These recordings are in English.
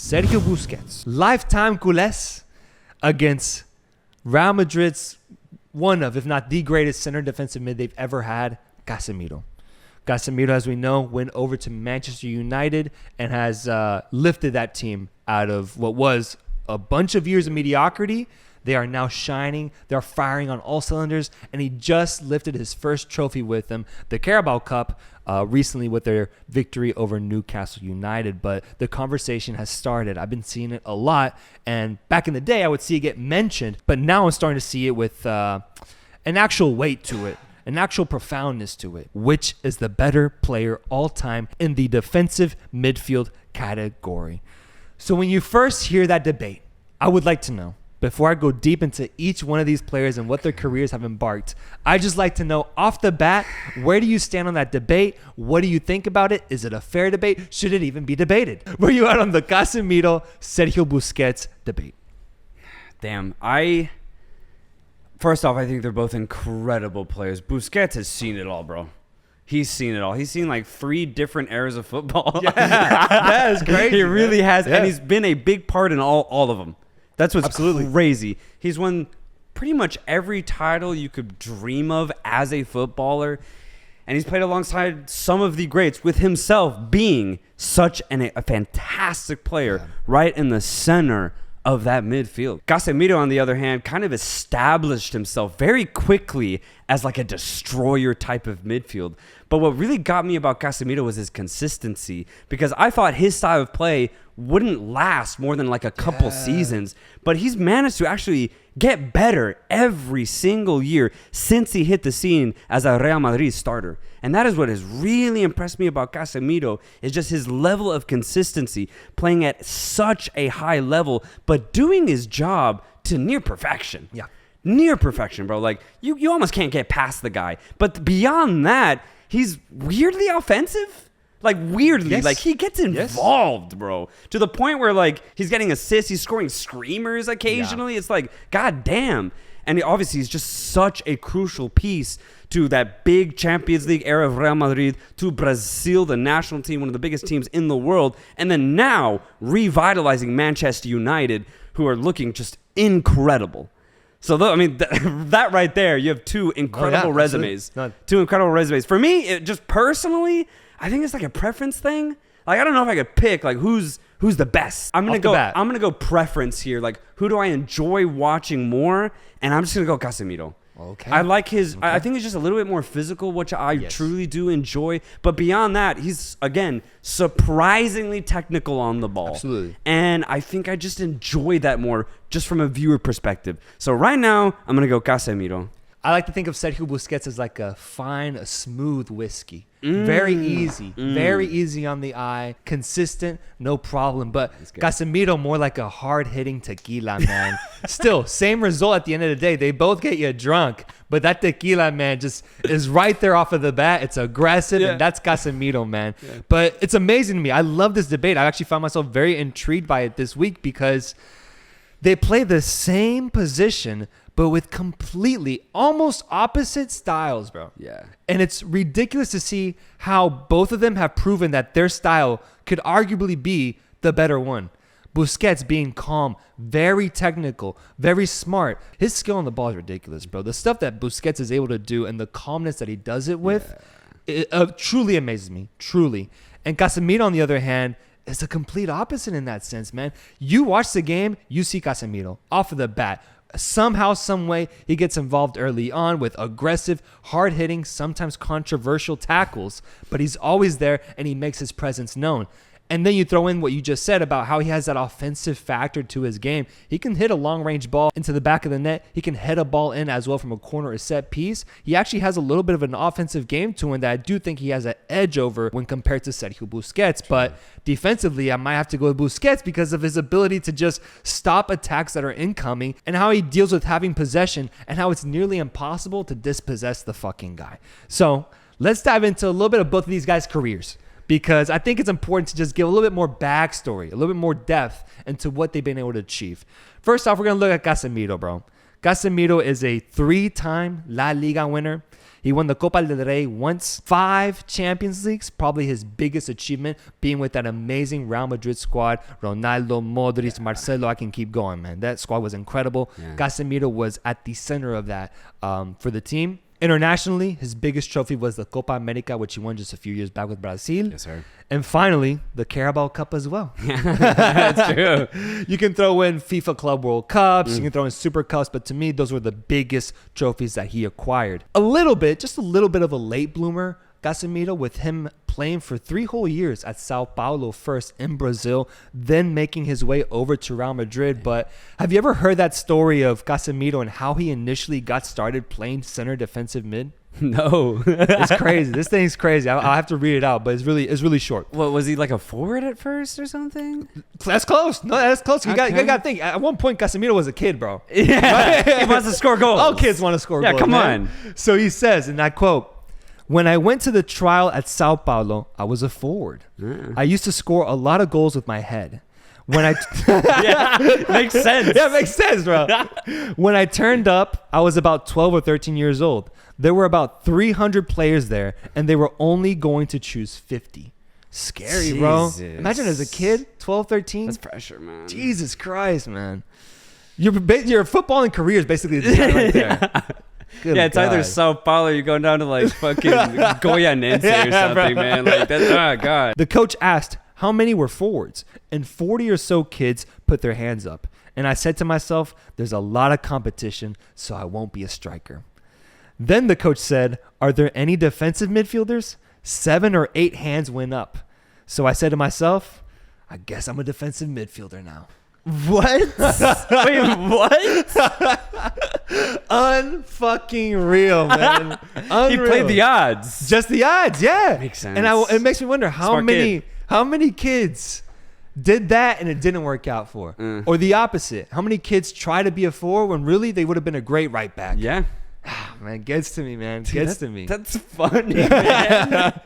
Sergio Busquets, lifetime culés against Real Madrid's one of, if not the greatest center defensive mid they've ever had, Casemiro. Casemiro, as we know, went over to Manchester United and has lifted that team out of what was a bunch of years of mediocrity. They are now shining. They're firing on all cylinders. And he just lifted his first trophy with them, the Carabao Cup, recently with their victory over Newcastle United. But the conversation has started. I've been seeing it a lot. And back in the day, I would see it get mentioned. But now I'm starting to see it with an actual weight to it, an actual profoundness to it. Which is the better player all time in the defensive midfield category? So when you first hear that debate, I would like to know, before I go deep into each one of these players and what their careers have embarked, I just like to know off the bat, where do you stand on that debate? What do you think about it? Is it a fair debate? Should it even be debated? Where are you at on the Casemiro, Sergio Busquets debate? Damn, first off, I think they're both incredible players. Busquets has seen it all, bro. He's seen it all. He's seen like 3 different eras of football. Yeah, that is crazy. He really has, yeah. And he's been a big part in all of them. That's what's absolutely crazy. He's won pretty much every title you could dream of as a footballer. And he's played alongside some of the greats, with himself being such a fantastic player, right in the center of that midfield. Casemiro, on the other hand, kind of established himself very quickly as like a destroyer type of midfield. But what really got me about Casemiro was his consistency, because I thought his style of play wouldn't last more than like a couple seasons, but he's managed to actually get better every single year since he hit the scene as a Real Madrid starter. And that is what has really impressed me about Casemiro, is just his level of consistency, playing at such a high level, but doing his job to near perfection. Yeah. Near perfection, bro. Like, you almost can't get past the guy. But beyond that, he's weirdly offensive. Like, weirdly. Yes. Like, he gets involved, bro. To the point where, like, he's getting assists. He's scoring screamers occasionally. Yeah. It's like, god damn. And obviously, he's just such a crucial piece to that big Champions League era of Real Madrid, to Brazil, the national team, one of the biggest teams in the world. And then now, revitalizing Manchester United, who are looking just incredible. So, I mean, that right there, you have 2 incredible resumes. 2 incredible resumes. For me, it just personally, I think it's like a preference thing. Like, I don't know if I could pick like who's the best. I'm gonna go preference here. Like, who do I enjoy watching more? And I'm just gonna go Casemiro. Okay. I like his. Okay. I think he's just a little bit more physical, which I truly do enjoy. But beyond that, he's again surprisingly technical on the ball. Absolutely. And I think I just enjoy that more, just from a viewer perspective. So right now, I'm gonna go Casemiro. I like to think of Sergio Busquets as like a smooth whiskey. Very easy on the eye, consistent, no problem. But Casemiro more like a hard-hitting tequila, man. Still, same result at the end of the day. They both get you drunk, but that tequila, man, just is right there off of the bat. It's aggressive, and that's Casemiro, man. Yeah. But it's amazing to me. I love this debate. I actually found myself very intrigued by it this week, because they play the same position, but with completely almost opposite styles, bro. Yeah. And it's ridiculous to see how both of them have proven that their style could arguably be the better one. Busquets being calm, very technical, very smart. His skill on the ball is ridiculous, bro. The stuff that Busquets is able to do and the calmness that he does it with, it truly amazes me, truly. And Casemiro, on the other hand, is a complete opposite in that sense, man. You watch the game, you see Casemiro off of the bat. Somehow, some way, he gets involved early on with aggressive, hard-hitting, sometimes controversial tackles, but he's always there and he makes his presence known. And then you throw in what you just said about how he has that offensive factor to his game. He can hit a long-range ball into the back of the net. He can head a ball in as well from a corner or set piece. He actually has a little bit of an offensive game to him that I do think he has an edge over when compared to Sergio Busquets. But defensively, I might have to go with Busquets because of his ability to just stop attacks that are incoming and how he deals with having possession and how it's nearly impossible to dispossess the fucking guy. So let's dive into a little bit of both of these guys' careers, because I think it's important to just give a little bit more backstory, a little bit more depth into what they've been able to achieve. First off, we're going to look at Casemiro, bro. Casemiro is a 3-time La Liga winner. He won the Copa del Rey once, 5 Champions Leagues, probably his biggest achievement being with that amazing Real Madrid squad. Ronaldo, Modric, Marcelo, I can keep going, man. That squad was incredible. Yeah. Casemiro was at the center of that for the team. Internationally, his biggest trophy was the Copa America, which he won just a few years back with Brazil. Yes, sir. And finally, the Carabao Cup as well. That's true. You can throw in FIFA Club World Cups, you can throw in Super Cups, but to me, those were the biggest trophies that he acquired. Just a little bit of a late bloomer, Casemiro, with him playing for 3 whole years at Sao Paulo first in Brazil, then making his way over to Real Madrid. But have you ever heard that story of Casemiro and how he initially got started playing center defensive mid? No. It's crazy. This thing's crazy. I'll have to read it out, but it's really short. What, was he like a forward at first or something? That's close. No, that's close. You got to think. At one point, Casemiro was a kid, bro. Yeah. He wants to score goals. All kids want to score goals. Yeah, come on. So he says, and I quote, "When I went to the trial at Sao Paulo, I was a forward. I used to score a lot of goals with my head. When I Yeah, makes sense. Yeah, it makes sense, bro. When I turned up, I was about 12 or 13 years old. There were about 300 players there, and they were only going to choose 50. Scary, bro. Jesus. Imagine as a kid, 12, 13. That's pressure, man. Jesus Christ, man. Your footballing career is basically the time right there. Good Yeah, it's either God. Sao Paulo or you're going down to like fucking Goyanense or something, man. Like that's, oh God. The coach asked how many were forwards, and 40 or so kids put their hands up. And I said to myself, there's a lot of competition, so I won't be a striker. Then the coach said, are there any defensive midfielders? 7 or 8 hands went up. So I said to myself, I guess I'm a defensive midfielder now. What? Wait, what? Unfucking real, man. Unreal. He played the odds. Just the odds, yeah. Makes sense. And it makes me wonder how Smart many kids did that and it didn't work out for, or the opposite. How many kids try to be a forward when really they would have been a great right back? Yeah. Man, gets to me, man. Dude, Gets to me. That's funny, man.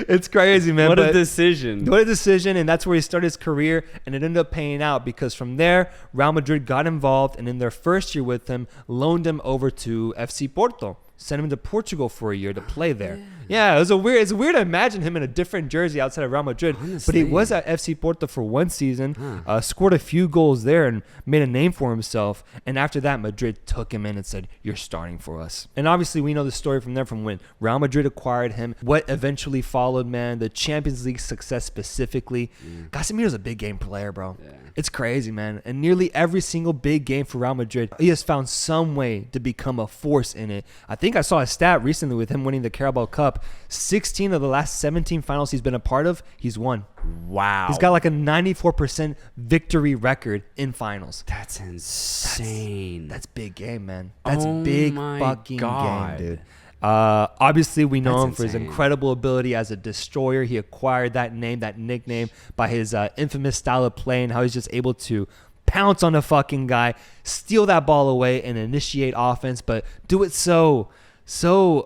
It's crazy, man. What a but- decision. What a decision, and that's where he started his career, and it ended up paying out because from there, Real Madrid got involved, and in their first year with him, loaned him over to FC Porto, sent him to Portugal for a year to play there. Yeah, it's weird to imagine him in a different jersey outside of Real Madrid, but he Honestly. was at FC Porto for 1 season, scored a few goals there, and made a name for himself. And after that, Madrid took him in and said, "You're starting for us." And obviously, we know the story from there, from when Real Madrid acquired him, what eventually followed, man, the Champions League success specifically. Casemiro's a big game player, bro. Yeah. It's crazy, man. And nearly every single big game for Real Madrid, he has found some way to become a force in it. I think I saw a stat recently with him winning the Carabao Cup. 16 of the last 17 finals he's been a part of, he's won. Wow. He's got like a 94% victory record in finals. That's insane. That's big game, man. That's Oh big my fucking God. game, dude. Obviously, we know That's him for his insane. incredible ability as a destroyer. He acquired that nickname, by his infamous style of play and how he's just able to pounce on a fucking guy, steal that ball away, and initiate offense, but do it so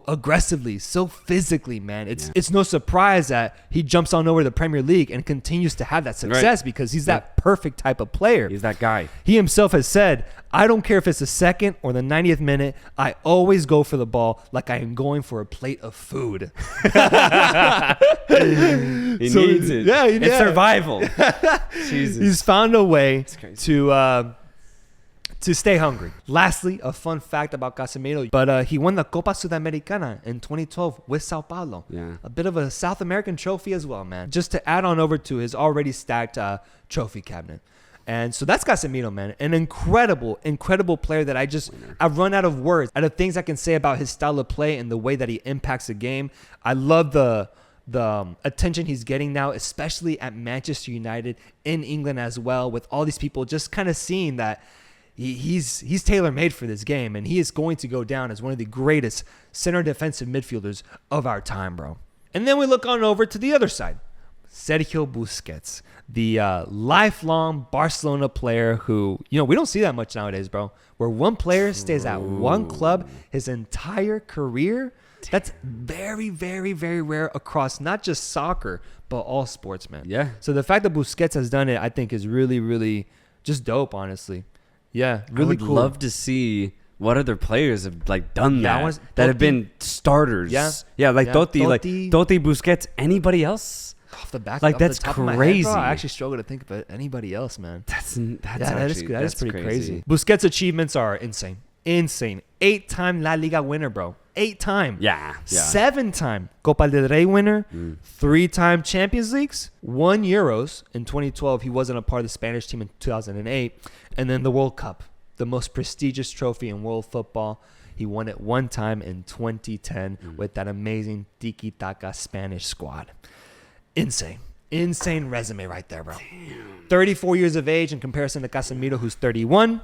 aggressively, so physically, man. It's no surprise that he jumps on over to the Premier League and continues to have that success because he's that perfect type of player. He's that guy. He himself has said, I don't care if it's the 2nd or the 90th minute, I always go for the ball like I am going for a plate of food. He needs it. Yeah, It's survival. Jesus. He's found a way crazy. to stay hungry. Lastly, a fun fact about Casemiro, but he won the Copa Sudamericana in 2012 with Sao Paulo. Yeah. A bit of a South American trophy as well, man. Just to add on over to his already stacked trophy cabinet. And so that's Casemiro, man. An incredible player that I've run out of words, out of things I can say about his style of play and the way that he impacts the game. I love the attention he's getting now, especially at Manchester United, in England as well, with all these people just kind of seeing that he's tailor-made for this game, and he is going to go down as one of the greatest center defensive midfielders of our time, bro. And then we look on over to the other side. Sergio Busquets, the lifelong Barcelona player who, we don't see that much nowadays, bro, where one player stays at one club his entire career. That's very, very, very rare across not just soccer, but all sports, man. Yeah. So the fact that Busquets has done it, I think, is really, really just dope, honestly. Yeah, I really would cool. love to see what other players have like done Yeah, that have been starters. Yeah, like Totti, like Totti, Busquets, anybody else? Off the back, Like, off that's the top of my head, crazy. bro, I actually struggle to think about anybody else, man. That's That is that's pretty crazy. Busquets' achievements are insane. 8-time La Liga winner, bro. 8-time. Yeah. 7-time Copa del Rey winner. 3-time Champions Leagues. 1 Euros in 2012. He wasn't a part of the Spanish team in 2008. And then the World Cup, the most prestigious trophy in world football. He won it 1 time in 2010 with that amazing tiki-taka Spanish squad. Insane resume right there, bro. Damn. 34 years of age in comparison to Casemiro, who's 31.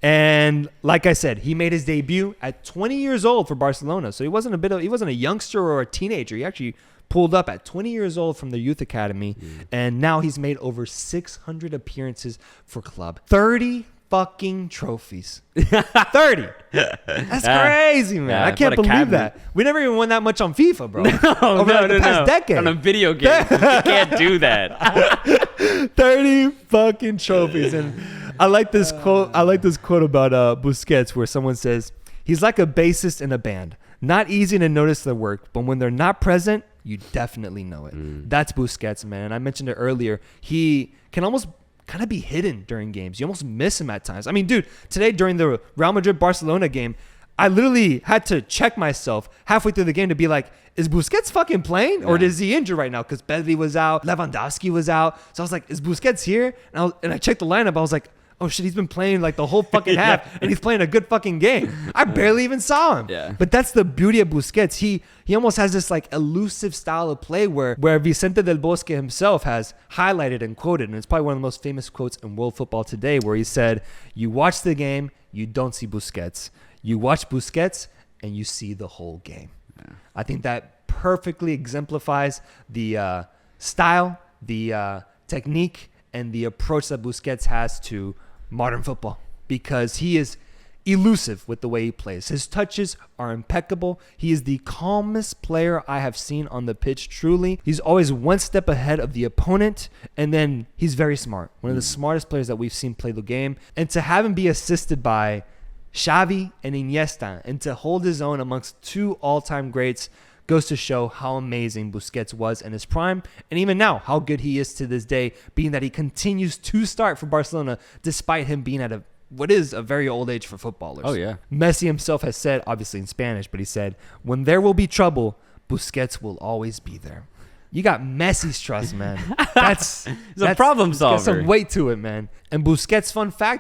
And like I said, he made his debut at 20 years old for Barcelona. So he wasn't a youngster or a teenager. He actually pulled up at 20 years old from the youth academy. And now he's made over 600 appearances for club. 30 fucking trophies. 30. That's crazy, man. Yeah, I can't believe that. We never even won that much on FIFA, bro. Over the past decade. On a video game. You can't do that. 30 fucking trophies. And I like this quote. I like this quote about Busquets, where someone says, "He's like a bassist in a band. Not easy to notice their work, but when they're not present, you definitely know it." That's Busquets, man. I mentioned it earlier. He can almost kind of be hidden during games. You almost miss him at times. I mean, dude, today during the Real Madrid-Barcelona game, I literally had to check myself halfway through the game to be like, is Busquets fucking playing or is he injured right now? Because Pedri was out, Lewandowski was out. So I was like, is Busquets here? And I checked the lineup. I was like, oh shit, he's been playing like the whole fucking half and he's playing a good fucking game. I barely even saw him. Yeah. But that's the beauty of Busquets. He almost has this like elusive style of play where Vicente del Bosque himself has highlighted and quoted, and it's probably one of the most famous quotes in world football today, where he said, "You watch the game, you don't see Busquets. You watch Busquets and you see the whole game." Yeah. I think that perfectly exemplifies the style, the technique, and the approach that Busquets has to modern football, because he is elusive with the way he plays. His touches are impeccable. He is the calmest player I have seen on the pitch, truly. He's always one step ahead of the opponent, and then he's very smart. One of the smartest players that we've seen play the game. And to have him be assisted by Xavi and Iniesta, and to hold his own amongst 2 all-time greats, goes to show how amazing Busquets was in his prime, and even now, how good he is to this day, being that he continues to start for Barcelona despite him being at what is a very old age for footballers. Oh, yeah. Messi himself has said, obviously in Spanish, but he said, "When there will be trouble, Busquets will always be there." You got Messi's trust, man. That's a problem solver. Got some weight to it, man. And Busquets'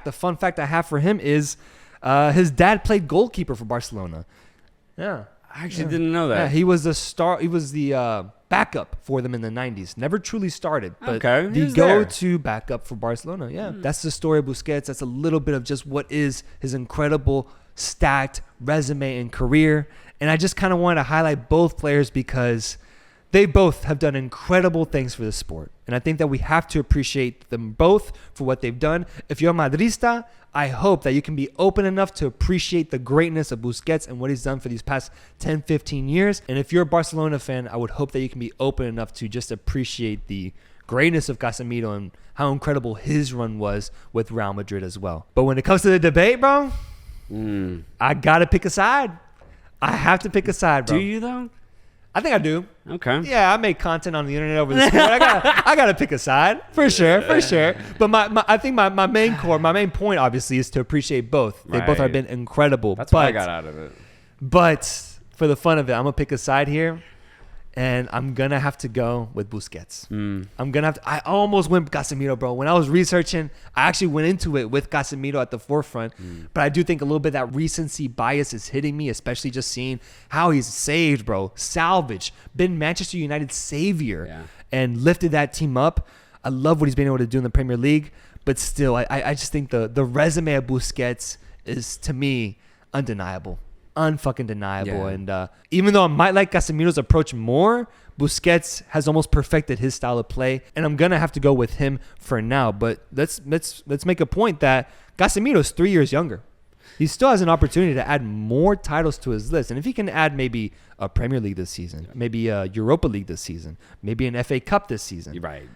the fun fact I have for him is his dad played goalkeeper for Barcelona. Yeah. I actually didn't know that. Yeah, he was the backup for them in the 90s. Never truly started, but the go-to backup for Barcelona. Yeah, that's the story of Busquets. That's a little bit of just what is his incredible stacked resume and career. And I just kind of wanted to highlight both players because they both have done incredible things for the sport. And I think that we have to appreciate them both for what they've done. If you're a Madrista, I hope that you can be open enough to appreciate the greatness of Busquets and what he's done for these past 10, 15 years. And if you're a Barcelona fan, I would hope that you can be open enough to just appreciate the greatness of Casemiro and how incredible his run was with Real Madrid as well. But when it comes to the debate, bro, I got to pick a side. I have to pick a side, bro. Do you, though? I think I do. Okay. Yeah, I make content on the internet over the sport. I gotta pick a side for sure. But I think my main point obviously is to appreciate both. They both have been incredible. That's what I got out of it. But for the fun of it, I'm gonna pick a side here, and I'm gonna have to go with Busquets. I almost went Casemiro, bro. When I was researching, I actually went into it with Casemiro at the forefront. But I do think a little bit that recency bias is hitting me, especially just seeing how he's saved, bro. Salvaged. Been Manchester United's savior and lifted that team up. I love what he's been able to do in the Premier League. But still, I just think the resume of Busquets is, to me, undeniable. Unfucking deniable. And even though I might like Casemiro's approach more, Busquets has almost perfected his style of play, and I'm gonna have to go with him for now. But let's make a point that Casemiro's 3 years younger. He still has an opportunity to add more titles to his list. And if he can add maybe a Premier League this season, maybe a Europa League this season, maybe an FA Cup this season. Right.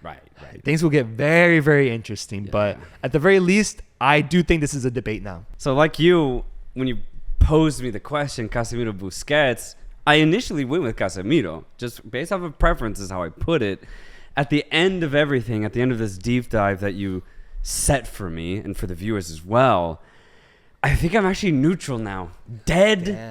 Things will get very, very interesting. But at the very least, I do think this is a debate now. So like you, when you posed me the question, Casemiro, Busquets, I initially went with Casemiro, just based off of preference is how I put it. At the end of everything, at the end of this deep dive that you set for me and for the viewers as well, I think I'm actually neutral now.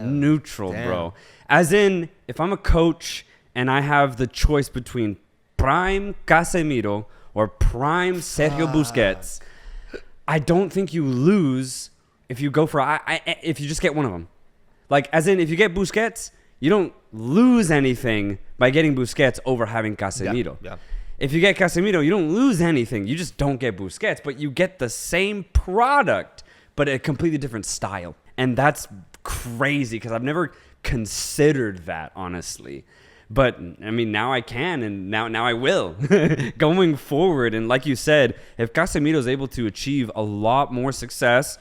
Neutral, bro. As in, if I'm a coach and I have the choice between prime Casemiro or prime Sergio Busquets, I don't think you lose if you go for if you just get one of them. Like, as in, if you get Busquets, you don't lose anything by getting Busquets over having Casemiro. Yeah. If you get Casemiro, you don't lose anything. You just don't get Busquets, but you get the same product, but a completely different style. And that's crazy because I've never considered that, honestly. But, I mean, now I can, and now I will going forward. And like you said, if Casemiro is able to achieve a lot more success,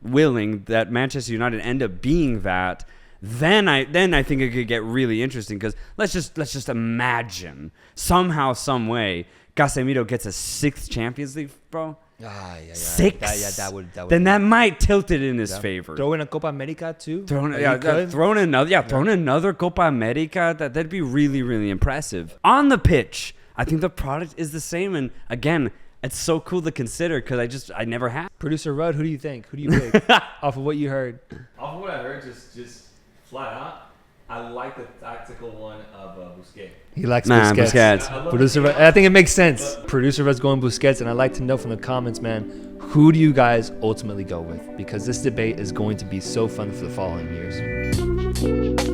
willing that Manchester United end up being that, then I think it could get really interesting because let's just imagine somehow, some way, Casemiro gets a 6th Champions League, bro. Yeah. 6. That would. Then that might tilt it in his favor. Throw in a Copa America too. Throw in another Copa America. That'd be really, really impressive. On the pitch, I think the product is the same, and again, it's so cool to consider because I never have. Producer Rudd, who do you think? Who do you pick off of what you heard? Off of what I heard, just flat out, I like the tactical one of Busquets. He likes Busquets. Busquets. Producer Rudd, I think it makes sense. Producer Rudd's going Busquets, and I'd like to know from the comments, man, who do you guys ultimately go with? Because this debate is going to be so fun for the following years.